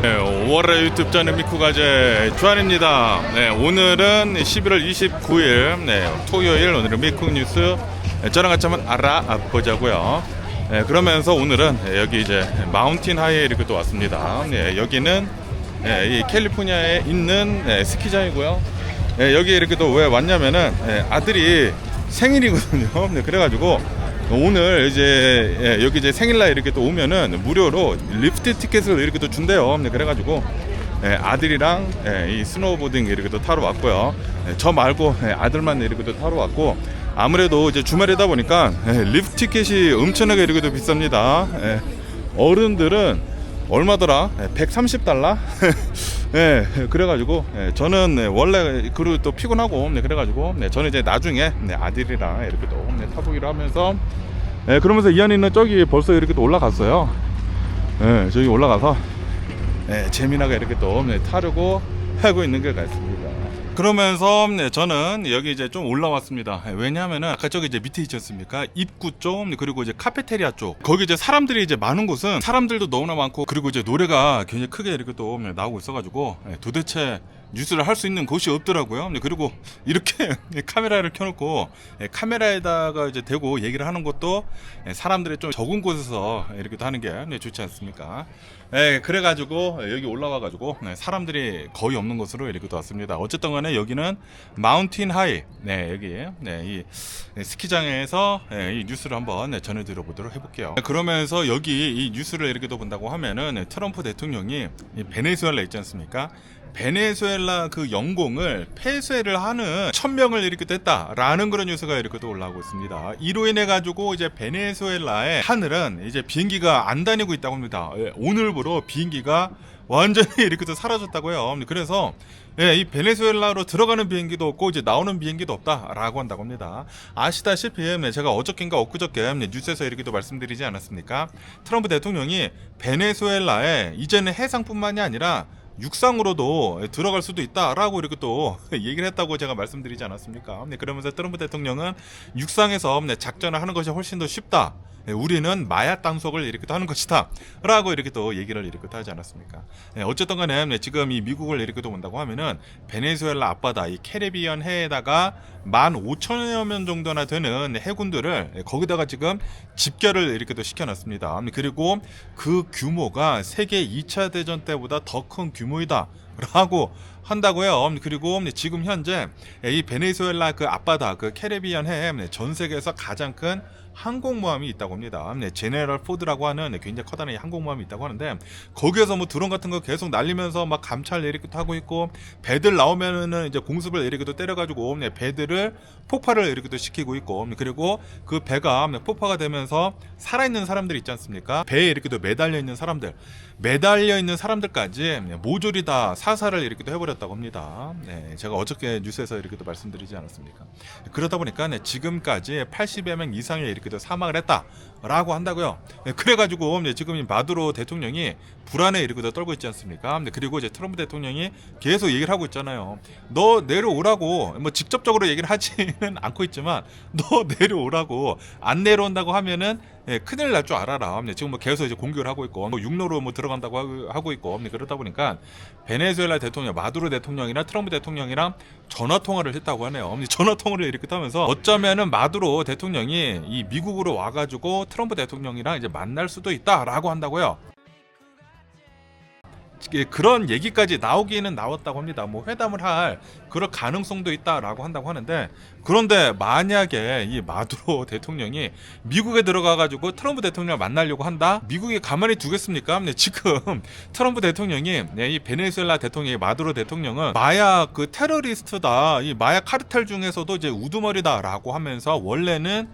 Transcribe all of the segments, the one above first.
네, 5월의 유튜브 저는 미쿠가제 주한입니다. 네, 오늘은 11월 29일 토요일. 오늘은 미쿠 뉴스 저랑 같이 한번 알아보자고요. 네, 그러면서 오늘은 여기 이제 마운틴 하이에 이렇게 또 왔습니다. 네, 여기는 이 캘리포니아에 있는 스키장이고요. 네, 여기 이렇게 또 왜 왔냐면은 아들이 생일이거든요. 네, 그래가지고 오늘 이제 여기 이제 생일날 이렇게 또 오면은 무료로 리프트 티켓을 이렇게 또 준대요. 네, 그래가지고 아들이랑 이 스노우보딩 이렇게 또 타러 왔고요. 저 말고 아들만 이렇게 또 타러 왔고, 아무래도 이제 주말이다 보니까 리프트 티켓이 엄청나게 이렇게 또 비쌉니다. 어른들은 얼마더라? 130달러? 그래가지고 저는 원래 그리고 또 피곤하고 그래가지고 저는 이제 나중에 아들이랑 이렇게 또 타보기로 하면서 그러면서 이한이는 저기 벌써 이렇게 또 올라갔어요. 저기 올라가서 재미나게 이렇게 또 타려고 하고 있는 것 같습니다. 그러면서 저는 여기 이제 좀 올라왔습니다. 왜냐하면은 아까 저기 이제 밑에 있지 않습니까? 입구 쪽, 그리고 이제 카페테리아 쪽, 거기 이제 사람들이 이제 많은 곳은 사람들도 너무나 많고, 그리고 이제 노래가 굉장히 크게 이렇게 또 나오고 있어가지고 도대체 뉴스를 할 수 있는 곳이 없더라고요. 그리고 이렇게 카메라를 켜놓고 카메라에다가 이제 대고 얘기를 하는 것도 사람들이 좀 적은 곳에서 이렇게 또 하는 게 좋지 않습니까? 그래가지고 여기 올라와가지고 사람들이 거의 없는 곳으로 이렇게 또 왔습니다. 어쨌든 간에 여기는 마운틴 하이, 여기 이 스키장에서 이 뉴스를 한번 전해드려 보도록 해볼게요. 그러면서 여기 이 뉴스를 이렇게 또 본다고 하면은 트럼프 대통령이 베네수엘라 있지 않습니까? 베네수엘라 그 영공을 폐쇄를 하는 1000명을 이렇게 뗐다라는 그런 뉴스가 이렇게 또 올라오고 있습니다. 이로 인해 가지고 이제 베네수엘라의 하늘은 이제 비행기가 안 다니고 있다고 합니다. 오늘부로 비행기가 완전히 이렇게 또 사라졌다고요. 그래서 이 베네수엘라로 들어가는 비행기도 없고 이제 나오는 비행기도 없다라고 한다고 합니다. 아시다시피 제가 어저께인가 엊그저께 뉴스에서 이렇게 또 말씀드리지 않았습니까? 트럼프 대통령이 베네수엘라에 이제는 해상뿐만이 아니라 육상으로도 들어갈 수도 있다라고 이렇게 또 얘기를 했다고 제가 말씀드리지 않았습니까? 그러면서 트럼프 대통령은 육상에서 작전을 하는 것이 훨씬 더 쉽다. 우리는 마약 단속을 이렇게 또 하는 것이다 라고 이렇게 또 얘기를 이렇게 또 하지 않았습니까? 어쨌든 간에 지금 이 미국을 이렇게 또 본다고 하면은 베네수엘라 앞바다 이 캐리비안 해에다가 15,000여 명 정도나 되는 해군들을 거기다가 지금 집결을 이렇게 또 시켜놨습니다. 그리고 그 규모가 세계 2차 대전 때보다 더 큰 규모이다 라고 한다고요. 그리고 지금 현재 이 베네수엘라 그 앞바다 그 캐리비안 해 전 세계에서 가장 큰 항공모함이 있다고 합니다. 제네럴 포드라고 하는 굉장히 커다란 항공모함이 있다고 하는데, 거기에서 뭐 드론 같은 거 계속 날리면서 막 감찰 이렇게 하고 있고, 배들 나오면은 이제 공습을 이렇게 또 때려가지고 배들을 폭발을 이렇게 또 시키고 있고, 그리고 그 배가 폭파가 되면서 살아있는 사람들이 있지 않습니까? 배에 이렇게 또 매달려 있는 사람들까지 모조리 다 사살을 이렇게 또 해버렸다고 합니다. 제가 어저께 뉴스에서 이렇게 또 말씀드리지 않았습니까? 그러다 보니까 지금까지 80여 명 이상의 이렇게 또 사망을 했다라고 한다고요. 그래가지고 지금 이 마두로 대통령이 불안에 이렇게 또 떨고 있지 않습니까? 그리고 이제 트럼프 대통령이 계속 얘기를 하고 있잖아요. 너 내려오라고, 뭐 직접적으로 얘기를 하지는 않고 있지만 너 내려오라고, 안 내려온다고 하면은 큰일 날 줄 알아라. 지금 뭐 계속 이제 공격을 하고 있고, 뭐 육로로 뭐 들어간다고 하고 있고, 그러다 보니까 베네수엘라 대통령 마두로 대통령이랑 트럼프 대통령이랑 전화 통화를 했다고 하네요. 전화 통화를 이렇게 하면서 어쩌면은 마두로 대통령이 이 미국으로 와가지고 트럼프 대통령이랑 이제 만날 수도 있다라고 한다고요. 그런 얘기까지 나오기는 나왔다고 합니다. 뭐 회담을 할 그럴 가능성도 있다라고 한다고 하는데, 그런데 만약에 이 마두로 대통령이 미국에 들어가가지고 트럼프 대통령을 만나려고 한다? 미국이 가만히 두겠습니까? 지금 트럼프 대통령이 이 베네수엘라 대통령이 마두로 대통령은 마약 그 테러리스트다, 이 마약 카르텔 중에서도 이제 우두머리다라고 하면서 원래는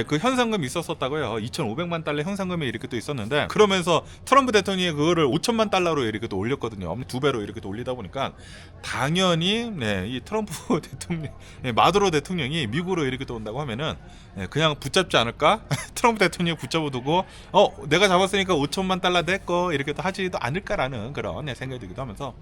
그 현상금이 있었었다고요. 2,500만 달러 현상금이 이렇게 또 있었는데, 그러면서 트럼프 대통령이 그거를 5천만 달러로 이렇게 또 올렸거든요. 2배로 이렇게 또 올리다 보니까 당연히 이 트럼프 대통령, 마두로 대통령이 미국으로 이렇게 또 온다고 하면은 그냥 붙잡지 않을까? 트럼프 대통령 붙잡아두고 내가 잡았으니까 5천만 달러 내 거 이렇게 또 하지도 않을까라는 그런 생각이 들기도 하면서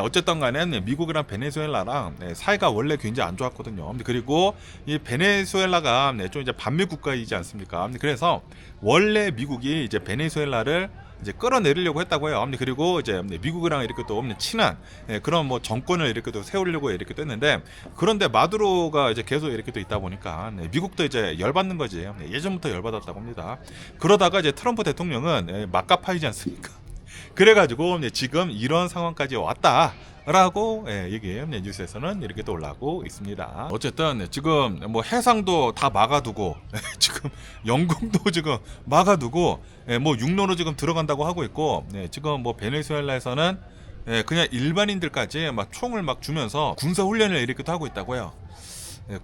어쨌든 간에 미국이랑 베네수엘라랑 사이가 원래 굉장히 안 좋았거든요. 그리고 이 베네수엘라가 좀 이제 반미 국가이지 않습니까? 그래서 원래 미국이 이제 베네수엘라를 이제 끌어내리려고 했다고 해요. 그리고 이제 미국이랑 이렇게 또 친한 그런 뭐 정권을 이렇게 또 세우려고 이렇게 또 했는데, 그런데 마두로가 이제 계속 이렇게 또 있다 보니까 미국도 이제 열받는 거지. 예전부터 열받았다고 합니다. 그러다가 이제 트럼프 대통령은 막가파이지 않습니까? 그래가지고 지금 이런 상황까지 왔다. 라고 얘기 뉴스에서는 이렇게 또 올라오고 있습니다. 어쨌든 지금 뭐 해상도 다 막아두고 지금 영공도 지금 막아두고 뭐 육로로 지금 들어간다고 하고 있고, 지금 뭐 베네수엘라에서는 그냥 일반인들까지 막 총을 막 주면서 군사훈련을 이렇게 또 하고 있다고 해요.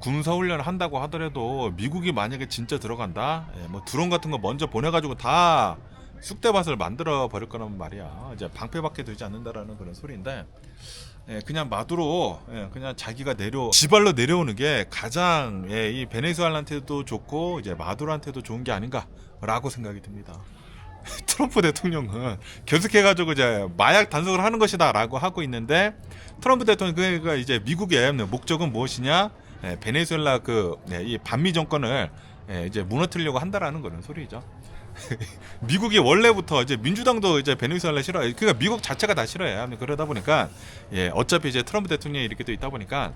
군사훈련을 한다고 하더라도 미국이 만약에 진짜 들어간다, 뭐 드론 같은 거 먼저 보내가지고 다 쑥대밭을 만들어 버릴 거란 말이야. 이제 방패밖에 되지 않는다라는 그런 소리인데, 그냥 마두로 그냥 자기가 지발로 내려오는 게 가장 이 베네수엘라한테도 좋고 이제 마두로한테도 좋은 게 아닌가라고 생각이 듭니다. 트럼프 대통령은 계속해가지고 이제 마약 단속을 하는 것이다라고 하고 있는데, 트럼프 대통령 그러니까 이제 미국의 목적은 무엇이냐? 베네수엘라 이 반미 정권을 이제 무너뜨리려고 한다라는 그런 소리죠. 미국이 원래부터 이제 민주당도 이제 베네수엘라 싫어해. 그러니까 미국 자체가 다 싫어해요. 그러다 보니까 어차피 이제 트럼프 대통령이 이렇게 또 있다 보니까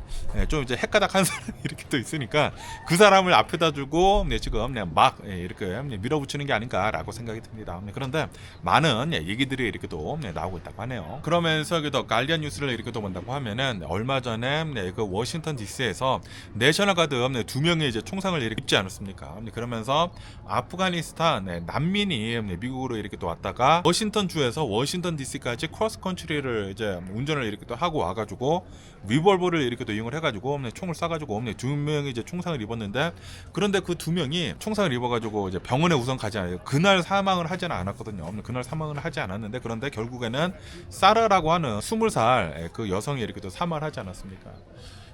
좀 이제 헷가닥한 사람이 이렇게 또 있으니까 그 사람을 앞에다 두고 지금 막 이렇게 밀어붙이는 게 아닌가라고 생각이 듭니다. 그런데 많은 얘기들이 이렇게 또 나오고 있다고 하네요. 그러면서 더 가디언 뉴스를 이렇게 또 본다고 하면은 얼마 전에 그 워싱턴 DC에서 내셔널 가드 2명의 이제 총상을 이렇게 입지 않았습니까? 그러면서 아프가니스탄 난민이 미국으로 이렇게 또 왔다가 워싱턴 주에서 워싱턴 DC까지 크로스 컨트리를 이제 운전을 이렇게 또 하고 와가지고 리볼버를 이렇게 또 이용을 해가지고 총을 쏴가지고 2명이 이제 총상을 입었는데, 그런데 그 2명이 총상을 입어가지고 이제 병원에 우선 가지 않아요. 그날 사망을 하지는 않았거든요. 그날 사망을 하지 않았는데, 그런데 결국에는 사라라고 하는 20살 그 여성이 이렇게 또 사망을 하지 않았습니까?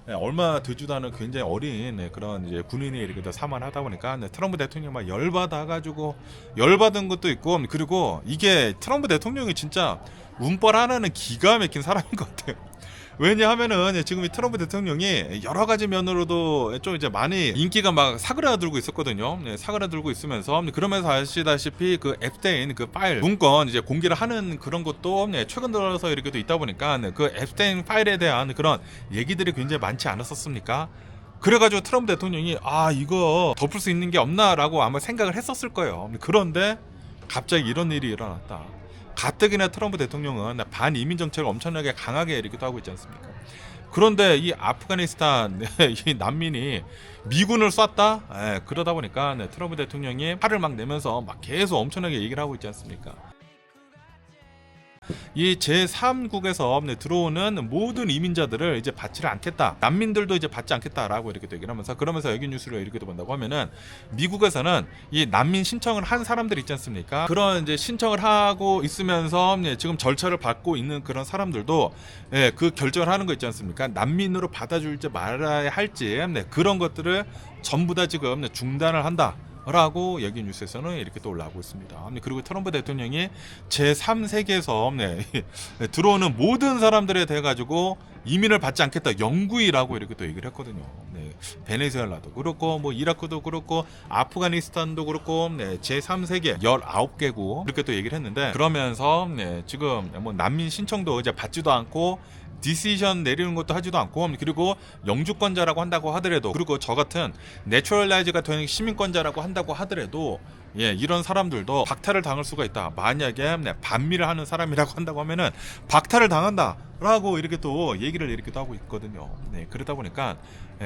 얼마 되지도 않은 굉장히 어린 그런 이제 군인이 이렇게 또 사망하다 보니까 트럼프 대통령이 막 열받은 것도 있고, 그리고 이게 트럼프 대통령이 진짜 운빨 하나는 기가 막힌 사람인 것 같아요. 왜냐하면은 지금 이 트럼프 대통령이 여러 가지 면으로도 좀 이제 많이 인기가 막 사그라들고 있었거든요. 사그라들고 있으면서 그러면서 아시다시피 그 앱스테인 그 파일 문건 이제 공개를 하는 그런 것도 최근 들어서 이렇게 또 있다 보니까 그 앱스테인 파일에 대한 그런 얘기들이 굉장히 많지 않았었습니까? 그래가지고 트럼프 대통령이 이거 덮을 수 있는 게 없나라고 아마 생각을 했었을 거예요. 그런데 갑자기 이런 일이 일어났다. 가뜩이나 트럼프 대통령은 반이민 정책을 엄청나게 강하게 이렇게 하고 있지 않습니까? 그런데 이 아프가니스탄 이 난민이 미군을 쐈다? 그러다 보니까 트럼프 대통령이 화를 막 내면서 막 계속 엄청나게 얘기를 하고 있지 않습니까? 이 제3국에서 들어오는 모든 이민자들을 이제 받지를 않겠다. 난민들도 이제 받지 않겠다라고 이렇게 얘기를 하면서, 그러면서 여기 뉴스를 이렇게 본다고 하면은 미국에서는 이 난민 신청을 한 사람들 있지 않습니까? 그런 이제 신청을 하고 있으면서 지금 절차를 밟고 있는 그런 사람들도 그 결정을 하는 거 있지 않습니까? 난민으로 받아줄지 말아야 할지 그런 것들을 전부 다 지금 중단을 한다. 라고 여기 뉴스에서는 이렇게 또 올라오고 있습니다. 그리고 트럼프 대통령이 제3세계에서 들어오는 모든 사람들에 대해 가지고 이민을 받지 않겠다, 영구히라고 이렇게 또 얘기를 했거든요. 베네수엘라도 그렇고 뭐 이라크도 그렇고 아프가니스탄도 그렇고 제3세계 19개국 이렇게 또 얘기를 했는데, 그러면서 지금 뭐 난민 신청도 이제 받지도 않고 디시전 내리는 것도 하지도 않고, 그리고 영주권자라고 한다고 하더라도, 그리고 저 같은 내추럴라이즈가 된 시민권자라고 한다고 하더라도 이런 사람들도 박탈을 당할 수가 있다. 만약에 반미를 하는 사람이라고 한다고 하면은 박탈을 당한다 라고 이렇게 또 얘기를 이렇게 또 하고 있거든요. 그러다 보니까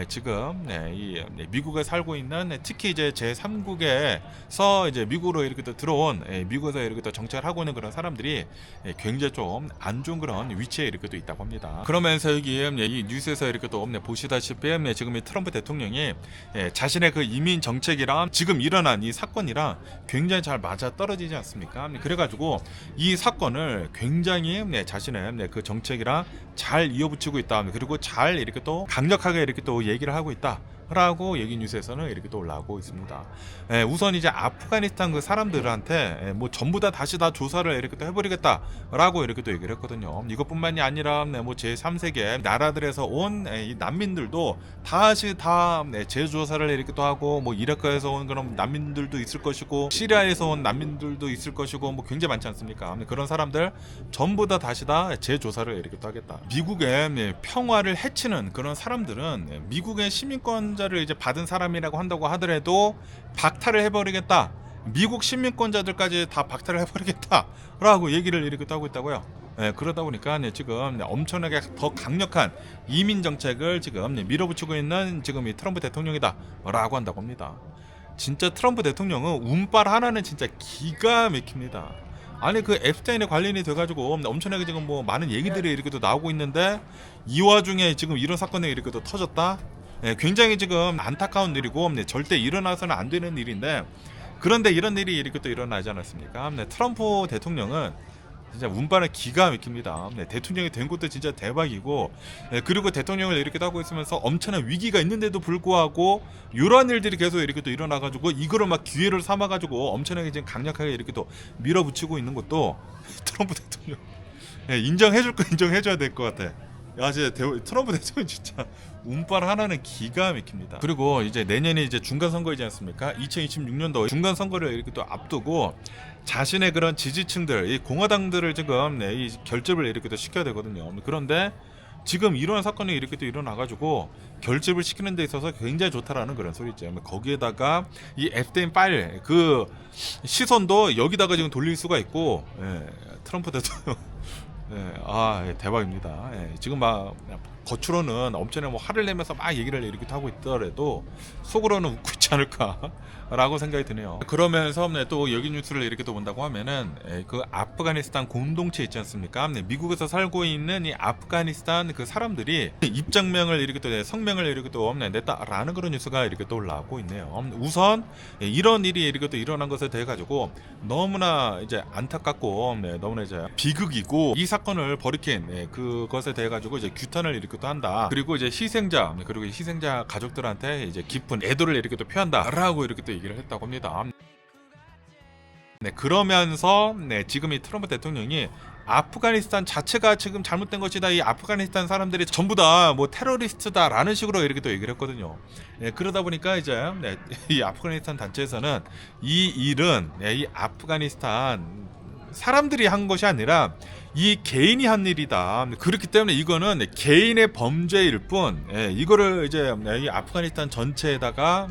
지금 이 미국에 살고 있는 특히 이제 제3국에서 이제 미국으로 이렇게 또 들어온 미국에서 이렇게 또 정착을 하고 있는 그런 사람들이 굉장히 좀 안 좋은 그런 위치에 이렇게 또 있다고 합니다. 그러면서 여기 이 뉴스에서 이렇게 또 보시다시피 지금 이 트럼프 대통령이 자신의 그 이민 정책이랑 지금 일어난 이 사건이랑 굉장히 잘 맞아 떨어지지 않습니까? 그래가지고 이 사건을 굉장히 자신의 그 정책이랑 대통령이랑 잘 이어붙이고 있다. 그리고 잘 이렇게 또 강력하게 이렇게 또 얘기를 하고 있다. 라고 얘기 뉴스에서는 이렇게 또 올라오고 있습니다. 우선 이제 아프가니스탄 그 사람들한테 뭐 전부 다 다시 다 조사를 이렇게 또 해버리겠다라고 이렇게 또 얘기를 했거든요. 이것뿐만이 아니라 뭐 제3세계 나라들에서 온 이 난민들도 다시 다 재조사를 이렇게 또 하고 뭐 이라크에서 온 그런 난민들도 있을 것이고 시리아에서 온 난민들도 있을 것이고 뭐 굉장히 많지 않습니까? 그런 사람들 전부 다 다시 다 재조사를 이렇게 또 하겠다. 미국의 평화를 해치는 그런 사람들은 미국의 시민권 자를 이제 받은 사람이라고 한다고 하더라도 박탈을 해버리겠다. 미국 시민권자들까지 다 박탈을 해버리겠다라고 얘기를 이렇게 하고 있다고요. 그러다 보니까 지금 엄청나게 더 강력한 이민 정책을 지금 밀어붙이고 있는 지금 이 트럼프 대통령이다라고 한다고 합니다. 진짜 트럼프 대통령은 운빨 하나는 진짜 기가 막힙니다. 아니 그 앱스타인에 관련이 돼가지고 엄청나게 지금 뭐 많은 얘기들이 이렇게 또 나오고 있는데 이 와중에 지금 이런 사건이 이렇게 또 터졌다. 굉장히 지금 안타까운 일이고 절대 일어나서는 안 되는 일인데 그런데 이런 일이 이렇게 또 일어나지 않았습니까? 트럼프 대통령은 진짜 운빨은 기가 막힙니다. 대통령이 된 것도 진짜 대박이고 그리고 대통령을 이렇게 하고 있으면서 엄청난 위기가 있는데도 불구하고 이러한 일들이 계속 이렇게 또 일어나가지고 이거를 막 기회를 삼아가지고 엄청나게 지금 강력하게 이렇게 또 밀어붙이고 있는 것도 트럼프 대통령 인정해줄 거 인정해줘야 될 것 같아. 야, 진짜 트럼프 대통령 진짜 운빨 하나는 기가 막힙니다. 그리고 이제 내년에 이제 중간 선거이지 않습니까? 2026년도 중간 선거를 이렇게 또 앞두고 자신의 그런 지지층들, 이 공화당들을 지금 이 결집을 이렇게 또 시켜야 되거든요. 그런데 지금 이런 사건이 이렇게 또 일어나가지고 결집을 시키는 데 있어서 굉장히 좋다라는 그런 소리죠. 거기에다가 이 앱스타인 파일 그 시선도 여기다가 지금 돌릴 수가 있고, 트럼프 대통령. 대박입니다. 지금 막 겉으로는 엄청나게 뭐 화를 내면서 막 얘기를 이렇게 하고 있더라도 속으로는 웃고 있지 않을까라고 생각이 드네요. 그러면서 또 여기 뉴스를 이렇게 또 본다고 하면은 그 아프가니스탄 공동체 있지 않습니까? 미국에서 살고 있는 이 아프가니스탄 그 사람들이 입장명을 이렇게 또 성명을 이렇게 또 냈다라는 그런 뉴스가 이렇게 또 올라오고 있네요. 우선 이런 일이 이렇게 또 일어난 것에 대해 가지고 너무나 이제 안타깝고 너무나 이제 비극이고 이 사건을 벌이킨 그것에 대해 가지고 이제 규탄을 이렇게 또 한다. 그리고 이제 희생자 그리고 희생자 가족들한테 이제 깊은 애도를 이렇게 또 표한다라고 이렇게 또 얘기를 했다고 합니다. 그러면서 지금 이 트럼프 대통령이 아프가니스탄 자체가 지금 잘못된 것이다. 이 아프가니스탄 사람들이 전부 다 뭐 테러리스트다라는 식으로 이렇게 또 얘기를 했거든요. 그러다 보니까 이제 이 아프가니스탄 단체에서는 이 일은 이 아프가니스탄 사람들이 한 것이 아니라 이 개인이 한 일이다. 그렇기 때문에 이거는 개인의 범죄일 뿐, 이거를 이제 이 아프가니스탄 전체에다가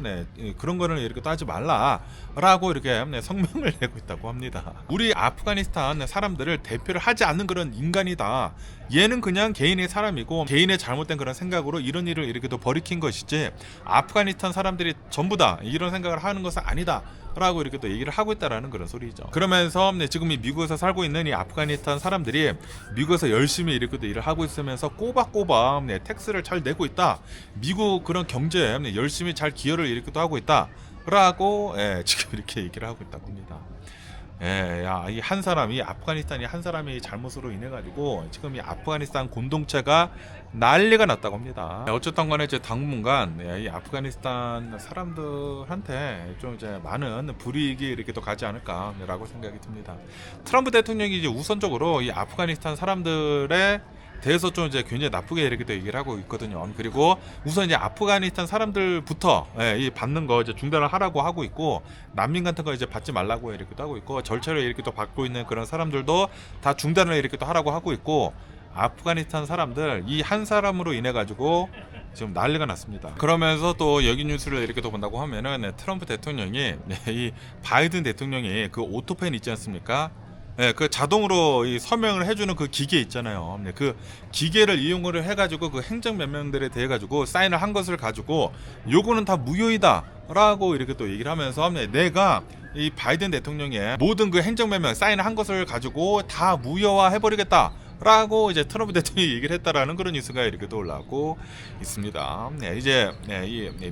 그런 거를 이렇게 따지 말라라고 이렇게 성명을 내고 있다고 합니다. 우리 아프가니스탄 사람들을 대표를 하지 않는 그런 인간이다. 얘는 그냥 개인의 사람이고 개인의 잘못된 그런 생각으로 이런 일을 이렇게 또 벌이킨 것이지 아프가니스탄 사람들이 전부 다 이런 생각을 하는 것은 아니다. 라고 이렇게 또 얘기를 하고 있다라는 그런 소리죠. 그러면서 지금 이 미국에서 살고 있는 이 아프가니스탄 사람들이 미국에서 열심히 이렇게 또 일을 하고 있으면서 꼬박꼬박 텍스를 잘 내고 있다. 미국 그런 경제에 열심히 잘 기여를 이렇게 또 하고 있다라고 지금 이렇게 얘기를 하고 있다고 합니다. 이 한 사람이 아프가니스탄이 한 사람의 잘못으로 인해 가지고 지금 이 아프가니스탄 공동체가 난리가 났다고 합니다. 어쨌든 간에 이제 당분간 이 아프가니스탄 사람들한테 좀 이제 많은 불이익이 이렇게 또 가지 않을까라고 생각이 듭니다. 트럼프 대통령이 이제 우선적으로 이 아프가니스탄 사람들의 대해서 좀 이제 굉장히 나쁘게 이렇게 또 얘기를 하고 있거든요. 그리고 우선 이제 아프가니스탄 사람들부터 이 받는 거 이제 중단을 하라고 하고 있고 난민 같은 거 이제 받지 말라고 이렇게 또 하고 있고 절차를 이렇게 또 받고 있는 그런 사람들도 다 중단을 이렇게 또 하라고 하고 있고 아프가니스탄 사람들 이 한 사람으로 인해 가지고 지금 난리가 났습니다. 그러면서 또 여기 뉴스를 이렇게 또 본다고 하면은 트럼프 대통령이 이 바이든 대통령이 그 오토펜 있지 않습니까? 그 자동으로 이 서명을 해주는 그 기계 있잖아요. 그 기계를 이용을 해가지고 그 행정명령들에 대해 가지고 사인을 한 것을 가지고 요거는 다 무효이다라고 이렇게 또 얘기를 하면서 내가 이 바이든 대통령의 모든 그 행정명령 사인을 한 것을 가지고 다 무효화 해버리겠다. 라고 이제 트럼프 대통령이 얘기를 했다라는 그런 뉴스가 이렇게 또 올라오고 있습니다. 이제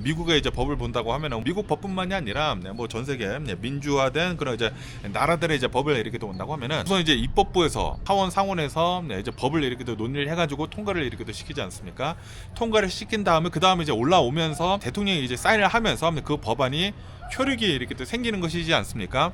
미국의 이제 법을 본다고 하면은 미국 법뿐만이 아니라 뭐 전 세계 민주화된 그런 이제 나라들의 이제 법을 이렇게 또 본다고 하면은 우선 이제 입법부에서 하원 상원에서 이제 법을 이렇게 또 논의를 해가지고 통과를 이렇게 또 시키지 않습니까? 통과를 시킨 다음에 그 다음에 이제 올라오면서 대통령이 이제 사인을 하면서 그 법안이 효력이 이렇게 또 생기는 것이지 않습니까?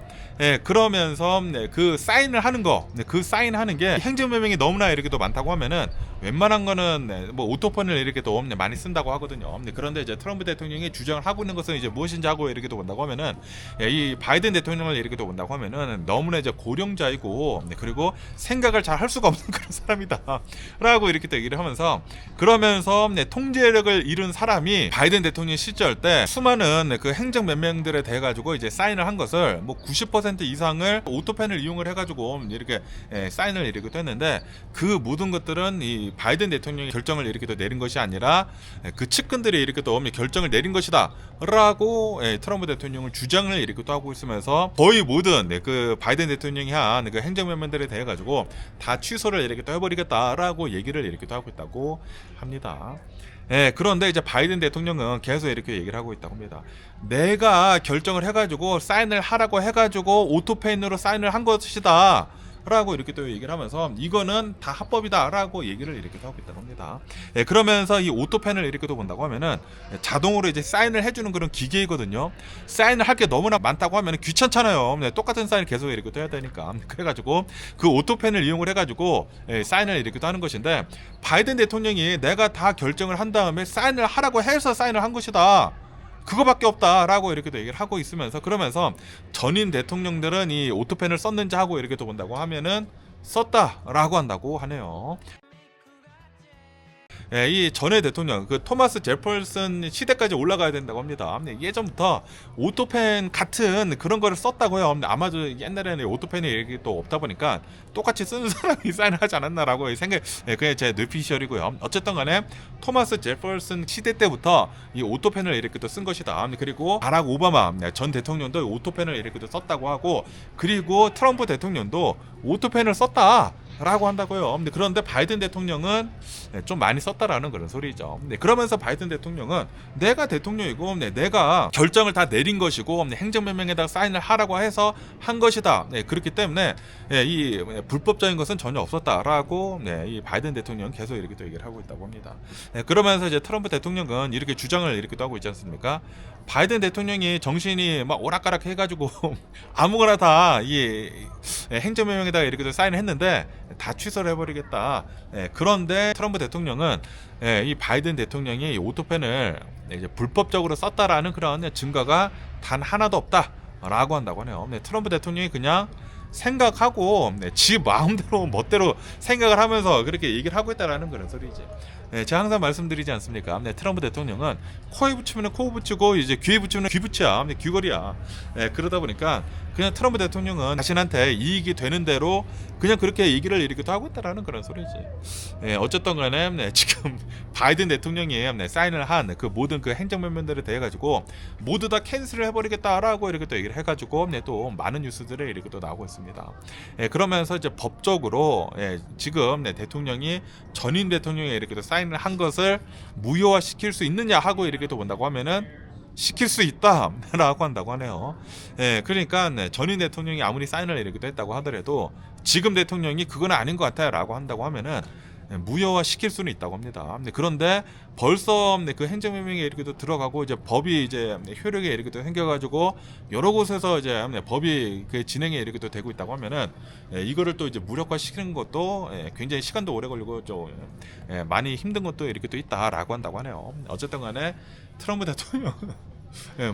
그러면서 그 사인을 하는 거, 그 사인하는 게 행정명령이 너무나 이렇게 또 많다고 하면은 웬만한 거는 뭐 오토폰을 이렇게 또 많이 쓴다고 하거든요. 그런데 이제 트럼프 대통령이 주장을 하고 있는 것은 이제 무엇인지 하고 이렇게 또 본다고 하면은 이 바이든 대통령을 이렇게 또 본다고 하면은 너무나 이제 고령자이고 그리고 생각을 잘 할 수가 없는 그런 사람이다라고 이렇게 또 얘기를 하면서 그러면서 통제력을 잃은 사람이 바이든 대통령 시절 때 수많은 그 행정 명령들에 대해 가지고 이제 사인을 한 것을 뭐 90% 이상을 오토펜을 이용을 해가지고 이렇게 사인을 이렇게 했는데 그 모든 것들은 이 바이든 대통령이 결정을 이렇게 또 내린 것이 아니라 그 측근들이 이렇게 또 결정을 내린 것이다라고 트럼프 대통령을 주장을 이렇게 또 하고 있으면서 거의 모든 그 바이든 대통령이 한 그 행정명령들에 대해 가지고 다 취소를 이렇게 또 해버리겠다라고 얘기를 이렇게 또 하고 있다고 합니다. 그런데 이제 바이든 대통령은 계속 이렇게 얘기를 하고 있다고 합니다. 내가 결정을 해가지고 사인을 하라고 해가지고 오토펜으로 사인을 한 것이다 라고 이렇게 또 얘기를 하면서 이거는 다 합법이다 라고 얘기를 이렇게 또 하고 있다고 합니다. 그러면서 이 오토펜을 이렇게 또 본다고 하면은 자동으로 이제 사인을 해주는 그런 기계이거든요. 사인을 할 게 너무나 많다고 하면은 귀찮잖아요. 똑같은 사인을 계속 이렇게 또 해야 되니까. 그래가지고 그 오토펜을 이용을 해가지고 사인을 이렇게 또 하는 것인데 바이든 대통령이 내가 다 결정을 한 다음에 사인을 하라고 해서 사인을 한 것이다. 그거밖에 없다라고 이렇게 또 얘기를 하고 있으면서 그러면서 전임 대통령들은 이 오토펜을 썼는지 하고 이렇게 또 본다고 하면은 썼다라고 한다고 하네요. 이 전에 대통령 그 토마스 제퍼슨 시대까지 올라가야 된다고 합니다. 예전부터 오토펜 같은 그런 거를 썼다고요. 아마도 옛날에는 오토펜이 이렇게 또 없다 보니까 똑같이 쓰는 사람이 사인을 하지 않았나라고 생각. 그게 제 뇌피셜이고요. 어쨌든 간에 토마스 제퍼슨 시대 때부터 이 오토펜을 이렇게 또 쓴 것이다. 그리고 바락 오바마 전 대통령도 오토펜을 이렇게 또 썼다고 하고 그리고 트럼프 대통령도 오토펜을 썼다. 라고 한다고요. 그런데 바이든 대통령은 좀 많이 썼다라는 그런 소리죠. 그러면서 바이든 대통령은 내가 대통령이고 내가 결정을 다 내린 것이고 행정명령에다가 사인을 하라고 해서 한 것이다. 그렇기 때문에 이 불법적인 것은 전혀 없었다라고 이 바이든 대통령은 계속 이렇게 또 얘기를 하고 있다고 합니다. 그러면서 이제 트럼프 대통령은 이렇게 주장을 이렇게 또 하고 있지 않습니까? 바이든 대통령이 정신이 막 오락가락 해가지고 아무거나 다 이 행정명령에다가 이렇게 사인을 했는데 다 취소를 해버리겠다. 그런데 트럼프 대통령은 이 바이든 대통령이 오토펜을 이제 불법적으로 썼다라는 그런 증거가 단 하나도 없다라고 한다고 하네요. 트럼프 대통령이 그냥 생각하고 지 마음대로 멋대로 생각을 하면서 그렇게 얘기를 하고 있다라는 그런 소리지. 제가 항상 말씀드리지 않습니까? 트럼프 대통령은 코에 붙이면 코 붙이고 이제 귀에 붙이면 귀 붙이야, 귀걸이야. 그러다 보니까 그냥 트럼프 대통령은 자신한테 이익이 되는 대로 그냥 그렇게 얘기를 이렇게 또 하고 있다라는 그런 소리지. 어쨌든 간에 지금 바이든 대통령이 사인을 한 그 모든 그 행정면면들에 대해 가지고 모두 다 캔슬을 해버리겠다라고 이렇게 또 얘기를 해가지고 또 많은 뉴스들이 이렇게 또 나오고 있습니다. 그러면서 이제 법적으로 지금 대통령이 전임 대통령이 이렇게 또 사인을 한 것을 무효화 시킬 수 있느냐 하고 이렇게 또 본다고 하면은 시킬 수 있다라고 한다고 하네요. 그러니까 전임 대통령이 아무리 사인을 이렇게 했다고 하더라도 지금 대통령이 그건 아닌 것 같아요라고 한다고 하면은 무효화 시킬 수는 있다고 합니다. 그런데 벌써 그 행정명령에 이렇게 또 들어가고 이제 법이 이제 효력에 이렇게 또 생겨가지고 여러 곳에서 이제 법이 그 진행에 이렇게 또 되고 있다고 하면은 이거를 또 이제 무력화 시키는 것도 굉장히 시간도 오래 걸리고 좀 많이 힘든 것도 이렇게 또 있다라고 한다고 하네요. 어쨌든 간에 트럼프 대통령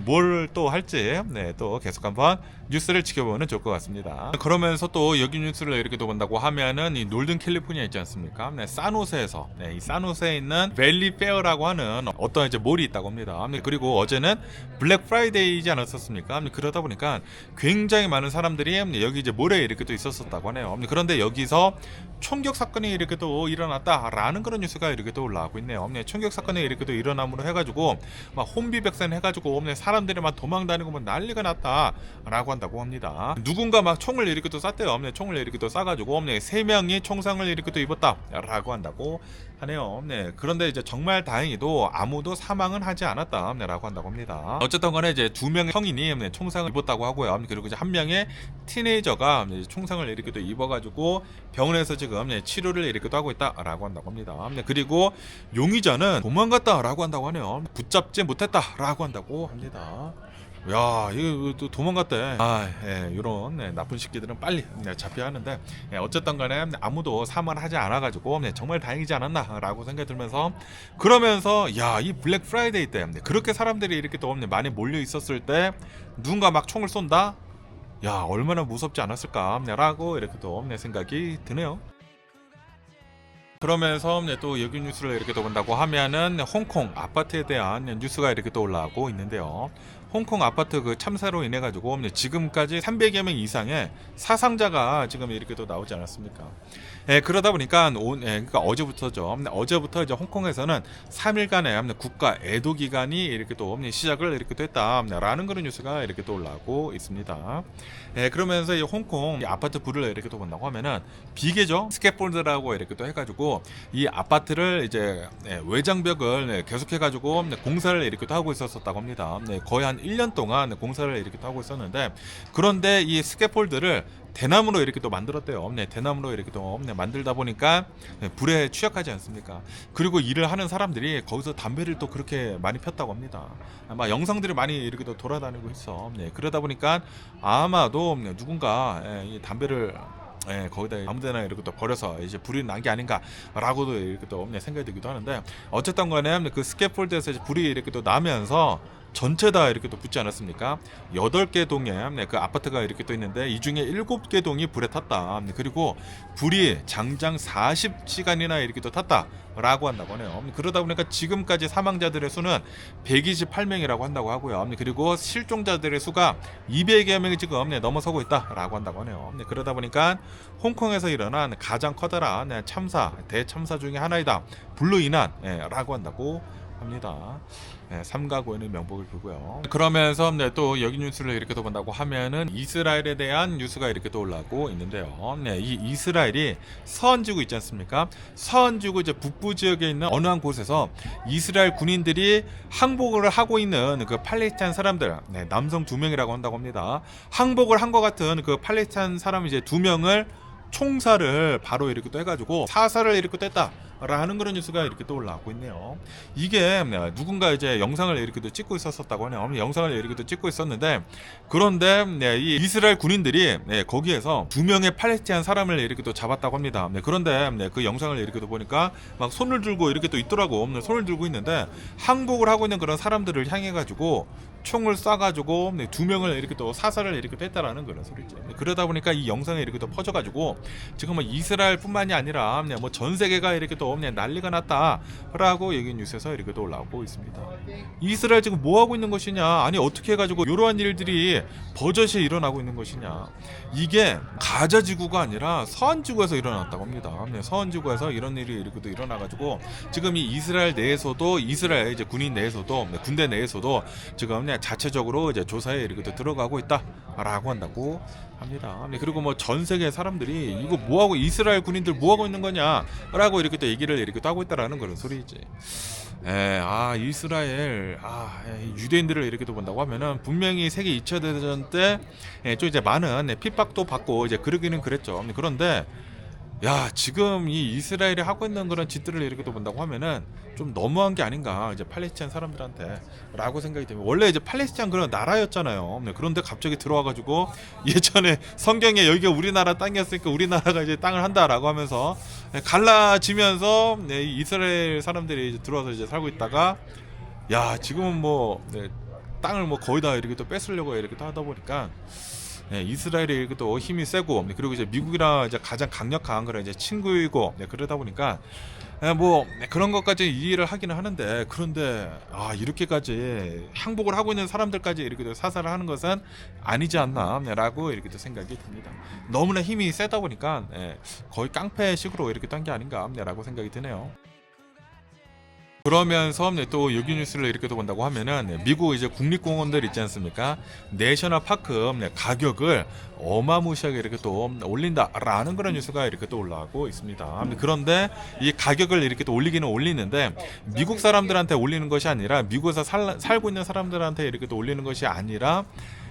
뭘 또 할지 또 계속 한번 뉴스를 지켜보면 좋을 것 같습니다. 그러면서 또 여기 뉴스를 이렇게 또 본다고 하면은 이 놀든 캘리포니아 있지 않습니까? 산호세에서 이 산호세에 있는 밸리 페어라고 하는 어떤 이제 몰이 있다고 합니다. 그리고 어제는 블랙 프라이데이지 않았었습니까? 그러다 보니까 굉장히 많은 사람들이 여기 이제 몰에 이렇게 또 있었었다고 하네요. 그런데 여기서 총격 사건이 이렇게 또 일어났다라는 그런 뉴스가 이렇게 또 올라오고 있네요. 총격 사건이 이렇게 또 일어남으로 해가지고 막 혼비백산 해가지고 가지고 사람들이 막 도망다니고 뭐 난리가 났다라고 한다고 합니다. 누군가 막 총을 이렇게 또 쐈대요. 총을 이렇게 또 쏴가지고 3명이 총상을 이렇게 또 입었다라고 한다고 하네요. 그런데 이제 정말 다행히도 아무도 사망은 하지 않았다라고 한다고 합니다. 어쨌든 간에 이제 2명의 성인이 총상을 입었다고 하고요. 그리고 이제 1명의 티네이저가 총상을 이렇게 또 입어가지고 병원에서 지금 치료를 이렇게 또 하고 있다라고 한다고 합니다. 그리고 용의자는 도망갔다라고 한다고 하네요. 붙잡지 못했다라고 한다고 합니다. 야, 이거 또 도망갔대. 이런 나쁜 새끼들은 빨리 잡혀야 하는데, 어쨌든 간에 아무도 사망을 하지 않아가지고 정말 다행이지 않았나라고 생각이 들면서, 그러면서 야, 이 블랙 프라이데이 때 그렇게 사람들이 이렇게 또 많이 몰려 있었을 때 누군가 막 총을 쏜다? 야, 얼마나 무섭지 않았을까라고 이렇게 또 생각이 드네요. 그러면서 또 여기 뉴스를 이렇게 또 본다고 하면은 홍콩 아파트에 대한 뉴스가 이렇게 또 올라오고 있는데요. 홍콩 아파트 그 참사로 인해 가지고 지금까지 300여 명 이상의 사상자가 지금 이렇게 또 나오지 않았습니까? 그러다 보니까 그러니까 어제부터죠. 어제부터 이제 홍콩에서는 3일간의 국가 애도 기간이 이렇게 또 시작을 이렇게 또 했다라는 그런 뉴스가 이렇게 또 올라오고 있습니다. 그러면서 이 홍콩 아파트 불을 이렇게 또 본다고 하면은 비계죠. 스캐폴드라고 이렇게 또 해가지고 이 아파트를 이제 외장벽을 계속해가지고 공사를 이렇게 또 하고 있었다고 합니다. 거의 한 1년 동안 공사를 이렇게 또 하고 있었는데, 그런데 이 스캐폴드를 대나무로 이렇게 또 만들었대요. 대나무로 이렇게 또 만들다 보니까 불에 취약하지 않습니까? 그리고 일을 하는 사람들이 거기서 담배를 또 그렇게 많이 폈다고 합니다. 아마 영상들이 많이 이렇게 또 돌아다니고 있어. 그러다 보니까 아마도 누군가 이 담배를 거기다 아무데나 이렇게 또 버려서 이제 불이 난 게 아닌가라고도 이렇게 또 생각이 들기도 하는데, 어쨌든 간에 그 스캐폴드에서 이제 불이 이렇게 또 나면서 전체 다 이렇게 또 붙지 않았습니까? 8개 동에 그 아파트가 이렇게 또 있는데 이 중에 7개 동이 불에 탔다. 그리고 불이 장장 40시간이나 이렇게 또 탔다라고 한다고 하네요. 그러다 보니까 지금까지 사망자들의 수는 128명이라고 한다고 하고요. 그리고 실종자들의 수가 200여 명이 지금 넘어서고 있다라고 한다고 하네요. 그러다 보니까 홍콩에서 일어난 가장 커다란 참사, 대참사 중에 하나이다. 불로 인한 라고 한다고 합니다. 삼가 고인의 명복을 빌고요. 그러면서 또 여기 뉴스를 이렇게 또 본다고 하면은 이스라엘에 대한 뉴스가 이렇게 또 올라오고 있는데요. 이 이스라엘이 서원지구 있지 않습니까? 서원지구 이제 북부 지역에 있는 어느 한 곳에서 이스라엘 군인들이 항복을 하고 있는 그 팔레스타인 사람들, 남성 2명이라고 한다고 합니다. 항복을 한 것 같은 그 팔레스타인 사람 이제 2명을 총살을 바로 이렇게 또 해가지고 사살을 이렇게 또 했다라는 그런 뉴스가 이렇게 또 올라오고 있네요. 이게 누군가 이제 영상을 이렇게 또 찍고 있었다고 하네요. 영상을 이렇게 또 찍고 있었는데, 그런데 이 이스라엘 군인들이 거기에서 2명의 팔레스타인 사람을 이렇게 또 잡았다고 합니다. 그런데 그 영상을 이렇게 또 보니까 막 손을 들고 이렇게 또 있더라고. 손을 들고 있는데 항복을 하고 있는 그런 사람들을 향해 가지고 총을 쏴가지고 2명을 이렇게 또 사살을 이렇게 또 했다라는 그런 소리죠. 그러다 보니까 이 영상이 이렇게 또 퍼져가지고 지금 뭐 이스라엘뿐만이 아니라 뭐 전 세계가 이렇게 또 난리가 났다라고 여기 뉴스에서 이렇게 또 올라오고 있습니다. 이스라엘 지금 뭐 하고 있는 것이냐? 아니 어떻게 해가지고 이러한 일들이 버젓이 일어나고 있는 것이냐? 이게 가자 지구가 아니라 서한 지구에서 일어났다고 합니다. 서한 지구에서 이런 일이 이렇게 또 일어나가지고 지금 이 이스라엘 내에서도 이스라엘 이제 군인 내에서도 군대 내에서도 지금 자체적으로 이제 조사에 이렇게 또 들어가고 있다라고 한다고 합니다. 그리고 뭐 전 세계 사람들이 이거 뭐하고 이스라엘 군인들 뭐하고 있는 거냐라고 이렇게 또 얘기를 이렇게 또 하고 있다라는 그런 소리지. 이스라엘, 유대인들을 이렇게 또 본다고 하면은 분명히 세계 2차 대전 때 좀 이제 많은 핍박도 받고 이제 그러기는 그랬죠. 그런데 지금 이 이스라엘이 하고 있는 그런 짓들을 이렇게 또 본다고 하면은 좀 너무한 게 아닌가, 이제 팔레스타인 사람들한테 라고 생각이 됩니다. 원래 이제 팔레스타인 그런 나라였잖아요. 그런데 갑자기 들어와가지고 예전에 성경에 여기가 우리나라 땅이었으니까 우리나라가 이제 땅을 한다라고 하면서 갈라지면서 이스라엘 사람들이 이제 들어와서 이제 살고 있다가 지금은 뭐 땅을 뭐 거의 다 이렇게 또 뺏으려고 이렇게 또 하다 보니까 이스라엘이 이렇게 또 힘이 세고, 그리고 이제 미국이랑 이제 가장 강력한 그런 이제 친구이고, 그러다 보니까 뭐 그런 것까지 이해를 하기는 하는데, 그런데 이렇게까지 항복을 하고 있는 사람들까지 이렇게 또 사살을 하는 것은 아니지 않나라고 이렇게 또 생각이 듭니다. 너무나 힘이 세다 보니까 거의 깡패식으로 이렇게 딴 게 아닌가라고 생각이 드네요. 그러면서 또 여기 뉴스를 이렇게 또 본다고 하면은 미국 이제 국립공원들 있지 않습니까? 내셔널 파크 가격을 어마무시하게 이렇게 또 올린다라는 그런 뉴스가 이렇게 또 올라오고 있습니다. 그런데 이 가격을 이렇게 또 올리기는 올리는데 미국 사람들한테 올리는 것이 아니라 미국에서 살고 있는 사람들한테 이렇게 또 올리는 것이 아니라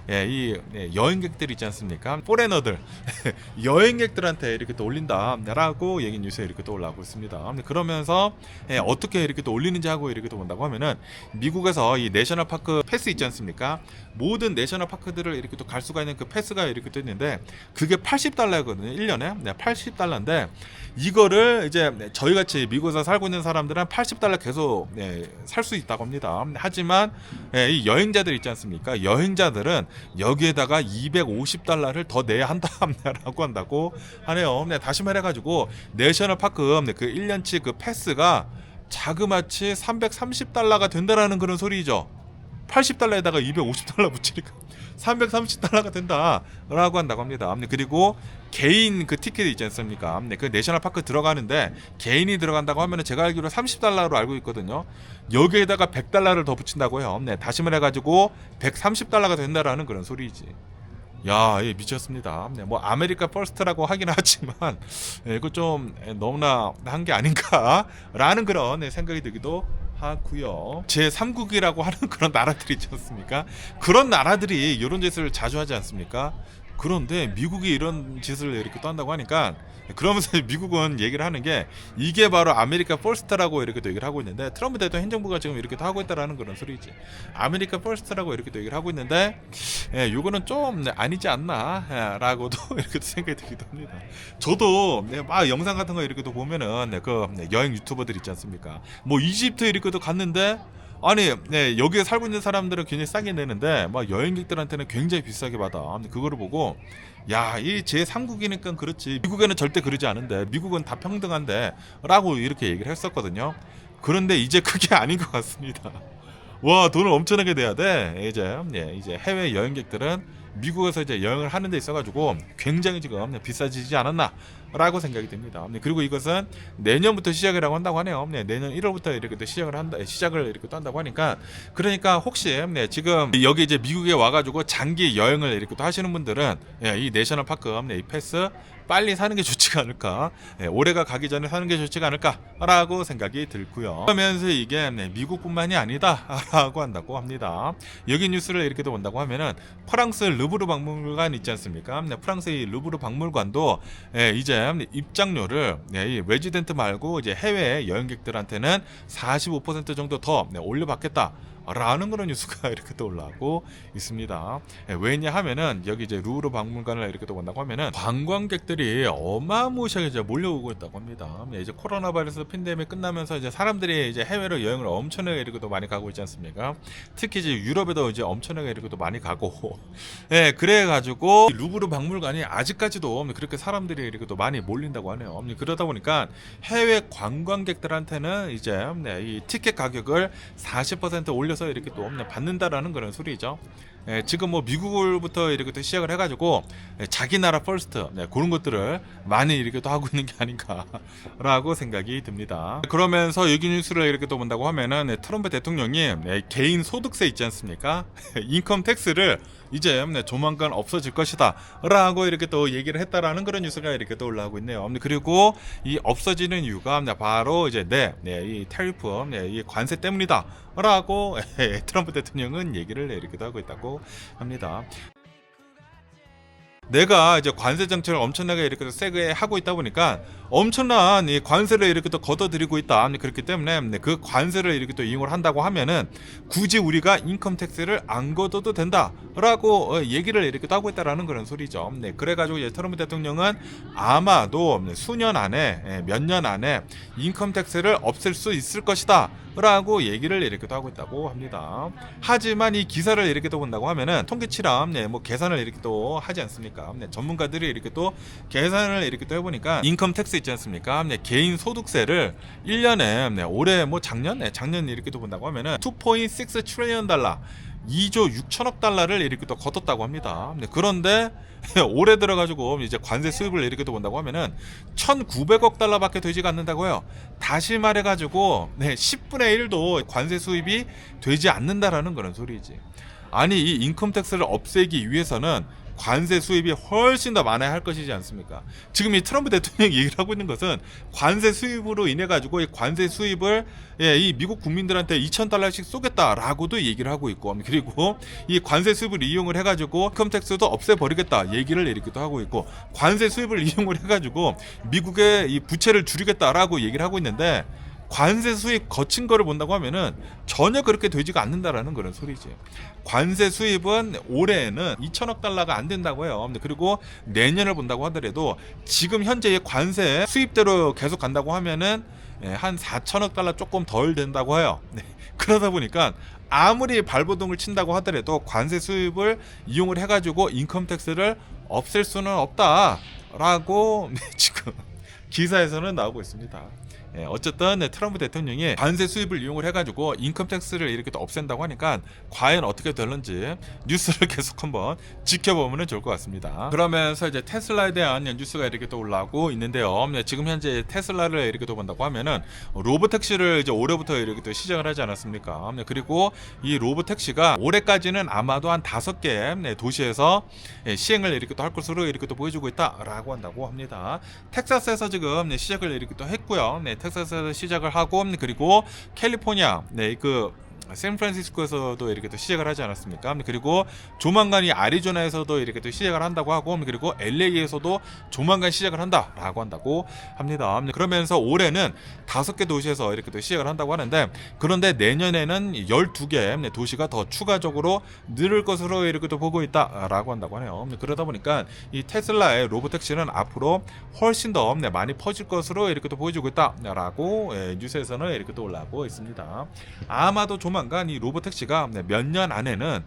이 여행객들 있지 않습니까? 포레너들 여행객들한테 이렇게 또 올린다라고 얘기 뉴스에 이렇게 또 올라오고 있습니다. 그러면서 어떻게 이렇게 또 올리는지 하고 이렇게 또 본다고 하면은 미국에서 이 내셔널 파크 패스 있지 않습니까? 모든 내셔널 파크들을 이렇게 또 갈 수가 있는 그 패스가 이렇게 또 있는데 그게 $80거든요. 1년에. 네, $80인데 이거를 이제 저희 같이 미국에서 살고 있는 사람들은 $80 계속 살 수 있다고 합니다. 하지만 이 여행자들 있지 않습니까? 여행자들은 여기에다가 $250를 더 내야 한다라고 한다고 하네요. 다시 말해가지고 내셔널 파크 그 1년치 그 패스가 자그마치 $330가 된다라는 그런 소리죠. $80에다가 $250 붙이니까 $330가 된다라고 한다고 합니다. 그리고 개인 그 티켓 있지 않습니까? 그 내셔널 파크 들어가는데 개인이 들어간다고 하면은 제가 알기로 $30로 알고 있거든요. 여기에다가 $100를 더 붙인다고 해요. 다시 말해가지고 $130가 된다라는 그런 소리지. 야, 미쳤습니다. 뭐 아메리카 퍼스트라고 하긴 하지만 이거 좀 너무나 한 게 아닌가라는 그런 생각이 들기도 하고요. 제3국이라고 하는 그런 나라들이 있지 않습니까? 그런 나라들이 이런 짓을 자주 하지 않습니까? 그런데 미국이 이런 짓을 이렇게 또 한다고 하니까 그러면서 미국은 얘기를 하는 게 이게 바로 아메리카 퍼스트라고 이렇게 또 얘기를 하고 있는데 트럼프 대통령 행정부가 지금 이렇게 또 하고 있다라는 그런 소리지. 아메리카 퍼스트라고 이렇게 또 얘기를 하고 있는데 요거는 좀 아니지 않나 라고도 이렇게 또 생각이 들기도 합니다. 저도 막 영상 같은 거 이렇게 또 보면은 그 여행 유튜버들 있지 않습니까? 뭐 이집트 이렇게 또 갔는데 아니, 여기에 살고 있는 사람들은 굉장히 싸게 내는데 막 여행객들한테는 굉장히 비싸게 받아. 그거를 보고 야, 이 제3국이니까 그렇지. 미국에는 절대 그러지 않은데 미국은 다 평등한데 라고 이렇게 얘기를 했었거든요. 그런데 이제 그게 아닌 것 같습니다. 와, 돈을 엄청나게 내야 돼. 이제 해외 여행객들은 미국에서 이제 여행을 하는 데 있어가지고 굉장히 지금 비싸지지 않았나라고 생각이 듭니다. 그리고 이것은 내년부터 시작이라고 한다고 하네요. 내년 1월부터 이렇게 또 시작을 이렇게 또 한다고 하니까 그러니까 혹시 지금 여기 이제 미국에 와가지고 장기 여행을 이렇게 또 하시는 분들은 이 내셔널 파크 이 패스 빨리 사는 게 좋지가 않을까, 올해가 가기 전에 사는 게 좋지가 않을까라고 생각이 들고요. 그러면서 이게 미국뿐만이 아니다라고 한다고 합니다. 여기 뉴스를 이렇게 또 본다고 하면은 프랑스 루브르 박물관 있지 않습니까? 프랑스의 루브르 박물관도 이제 입장료를 이 레지던트 말고 이제 해외 여행객들한테는 45% 정도 더 올려받겠다. 라는 그런 뉴스가 이렇게 또 올라오고 있습니다. 왜냐 하면은 여기 이제 루브르 박물관을 이렇게 또 본다고 하면은 관광객들이 어마무시하게 이제 몰려오고 있다고 합니다. 이제 코로나 바이러스 팬데믹 끝나면서 이제 사람들이 이제 해외로 여행을 엄청나게 이렇게 또 많이 가고 있지 않습니까? 특히 이제 유럽에도 이제 엄청나게 이렇게 또 많이 가고, 그래가지고 루브르 박물관이 아직까지도 그렇게 사람들이 이렇게 또 많이 몰린다고 하네요. 그러다 보니까 해외 관광객들한테는 이제 이 티켓 가격을 40% 올려서 이렇게 또 받는다라는 그런 소리죠. 지금 뭐 미국부터 이렇게 또 시작을 해가지고 자기 나라 퍼스트 그런 것들을 많이 이렇게 또 하고 있는 게 아닌가라고 생각이 듭니다. 그러면서 여기 뉴스를 이렇게 또 본다고 하면은 트럼프 대통령이 개인 소득세 있지 않습니까? 인컴 텍스를 이제 조만간 없어질 것이다 라고 이렇게 또 얘기를 했다라는 그런 뉴스가 이렇게 또 올라오고 있네요. 그리고 이 없어지는 이유가 바로 이제 이 테리프 이 관세 때문이다 라고 트럼프 대통령은 얘기를 이렇게도 하고 있다고 합니다. 내가 이제 관세 정책을 엄청나게 이렇게 세게 하고 있다 보니까 엄청난 이 관세를 이렇게 또 걷어들이고 있다. 그렇기 때문에 그 관세를 이렇게 또 이용을 한다고 하면은 굳이 우리가 인컴 텍스를 안 걷어도 된다라고 얘기를 이렇게 또 하고 있다라는 그런 소리죠. 그래가지고 이제 트럼프 대통령은 아마도 수년 안에 몇 년 안에 인컴 텍스를 없앨 수 있을 것이다. 라고 얘기를 이렇게 또 하고 있다고 합니다. 하지만 이 기사를 이렇게 또 본다고 하면은 통계치랑 뭐 계산을 이렇게 또 하지 않습니까? 전문가들이 이렇게 또 계산을 이렇게 또 해보니까 인컴 텍스 있지 않습니까? 개인 소득세를 1년에 올해 뭐 작년 이렇게 또 본다고 하면은 $2.6 트릴리언 2조 6천억 달러를 이렇게 또 걷었다고 합니다. 그런데 올해 들어가지고 이제 관세 수입을 이렇게 또 본다고 하면은 1,900억 달러밖에 되지가 않는다고요. 다시 말해가지고 10분의 1도 관세 수입이 되지 않는다라는 그런 소리지. 아니 이 인컴택스를 없애기 위해서는 관세 수입이 훨씬 더 많아야 할 것이지 않습니까? 지금 이 트럼프 대통령이 얘기를 하고 있는 것은 관세 수입으로 인해 가지고 이 관세 수입을 이 미국 국민들한테 2,000달러씩 쏘겠다라고도 얘기를 하고 있고, 그리고 이 관세 수입을 이용을 해가지고 인컴택스도 없애버리겠다 얘기를 이렇게도 하고 있고, 관세 수입을 이용을 해가지고 미국의 이 부채를 줄이겠다라고 얘기를 하고 있는데, 관세 수입 거친 거를 본다고 하면은 전혀 그렇게 되지가 않는다라는 그런 소리지. 관세 수입은 올해에는 2천억 달러가 안 된다고 해요. 그리고 내년을 본다고 하더라도 지금 현재의 관세 수입대로 계속 간다고 하면은 한 4천억 달러 조금 덜 된다고 해요. 그러다 보니까 아무리 발버둥을 친다고 하더라도 관세 수입을 이용을 해가지고 인컴택스를 없앨 수는 없다라고 지금 기사에서는 나오고 있습니다. 어쨌든 트럼프 대통령이 관세 수입을 이용을 해가지고 인컴택스를 이렇게 또 없앤다고 하니까 과연 어떻게 될는지 뉴스를 계속 한번 지켜보면 좋을 것 같습니다. 그러면서 이제 테슬라에 대한 뉴스가 이렇게 또 올라오고 있는데요. 지금 현재 테슬라를 이렇게 또 본다고 하면은 로보택시를 이제 올해부터 이렇게 또 시작을 하지 않았습니까? 그리고 이 로보택시가 올해까지는 아마도 한 5개 도시에서 시행을 이렇게 또 할 것으로 이렇게 또 보여주고 있다라고 한다고 합니다. 텍사스에서 지금 시작을 이렇게 또 했고요. 텍사스에서 시작을 하고, 그리고 캘리포니아, 샌프란시스코에서도 이렇게 또 시작을 하지 않았습니까? 그리고 조만간 이 아리조나에서도 이렇게 또 시작을 한다고 하고, 그리고 LA에서도 조만간 시작을 한다라고 한다고 합니다. 그러면서 올해는 5개 도시에서 이렇게 또 시작을 한다고 하는데, 그런데 내년에는 12개 도시가 더 추가적으로 늘을 것으로 이렇게 또 보고 있다라고 한다고 하네요. 그러다 보니까 이 테슬라의 로보택시는 앞으로 훨씬 더 많이 퍼질 것으로 이렇게 또 보여주고 있다라고 뉴스에서는 이렇게 또 올라오고 있습니다. 아마도 조만간 이 로보택시가 몇 년 안에는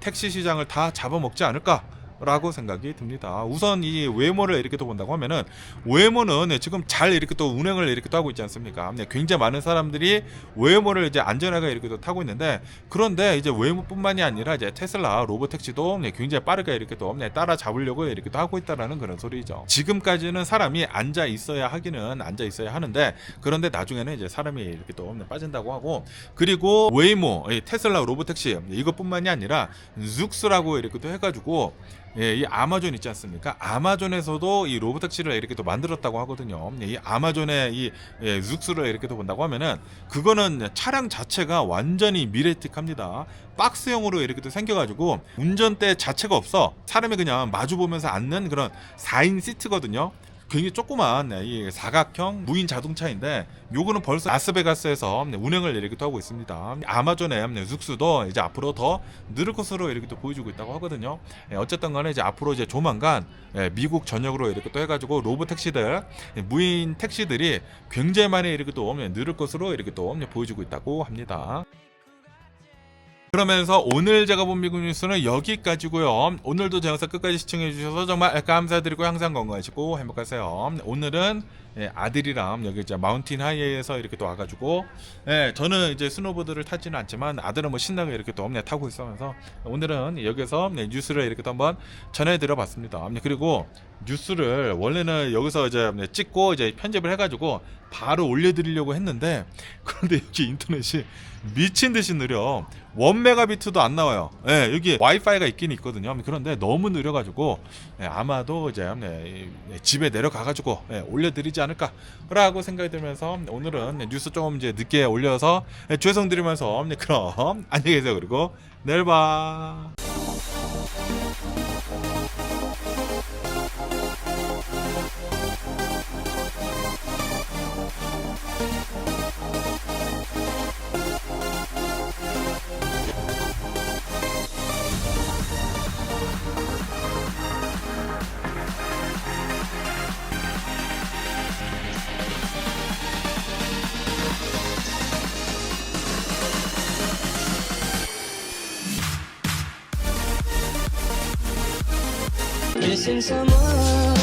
택시 시장을 다 잡아먹지 않을까 라고 생각이 듭니다. 우선 이 웨모를 이렇게 또 본다고 하면은, 웨모는 지금 잘 이렇게 또 운행을 이렇게 또 하고 있지 않습니까? 굉장히 많은 사람들이 웨모를 이제 안전하게 이렇게 또 타고 있는데, 그런데 이제 웨모뿐만이 아니라 이제 테슬라 로보택시도 굉장히 빠르게 이렇게 또 따라잡으려고 이렇게 또 하고 있다라는 그런 소리죠. 지금까지는 사람이 앉아 있어야 하기는 앉아 있어야 하는데, 그런데 나중에는 이제 사람이 이렇게 또 빠진다고 하고, 그리고 웨이모, 테슬라 로보택시 이것뿐만이 아니라 룩스라고 이렇게 또 해가지고 이 아마존 있지 않습니까? 아마존에서도 이 로보택시를 이렇게 또 만들었다고 하거든요. 이 아마존의 이 룩스를 이렇게 또 본다고 하면은, 그거는 차량 자체가 완전히 미래틱합니다. 박스형으로 이렇게 또 생겨가지고 운전대 자체가 없어. 사람이 그냥 마주 보면서 앉는 그런 4인 시트거든요. 굉장히 조그만 이 사각형 무인 자동차인데, 요거는 벌써 라스베가스에서 운행을 이렇게 또 하고 있습니다. 아마존의 룩스도 이제 앞으로 더 늘을 것으로 이렇게 또 보여주고 있다고 하거든요. 어쨌든 간에 이제 앞으로 이제 조만간 미국 전역으로 이렇게 또 해가지고 로보택시들, 무인 택시들이 굉장히 많이 이렇게 또 늘을 것으로 이렇게 또 보여주고 있다고 합니다. 그러면서 오늘 제가 본 미국 뉴스는 여기까지고요. 오늘도 제 영상 끝까지 시청해 주셔서 정말 감사드리고 항상 건강하시고 행복하세요. 오늘은 아들이랑 여기 이제 마운틴 하이에서 이렇게 또 와가지고, 저는 이제 스노보드를 타지는 않지만 아들은 뭐 신나게 이렇게 또 타고 있으면서 오늘은 여기서 뉴스를 이렇게 또 한번 전해드려 봤습니다. 그리고 뉴스를 원래는 여기서 이제 찍고 이제 편집을 해가지고 바로 올려드리려고 했는데, 그런데 여기 인터넷이 미친 듯이 느려. 1메가비트도 안 나와요. 여기 와이파이가 있긴 있거든요. 그런데 너무 느려가지고 아마도 이제 집에 내려가가지고 올려드리지 않을까라고 생각이 들면서, 오늘은 뉴스 조금 이제 늦게 올려서 죄송드리면서 그럼 안녕히 계세요. 그리고 내일 봐. Missing someone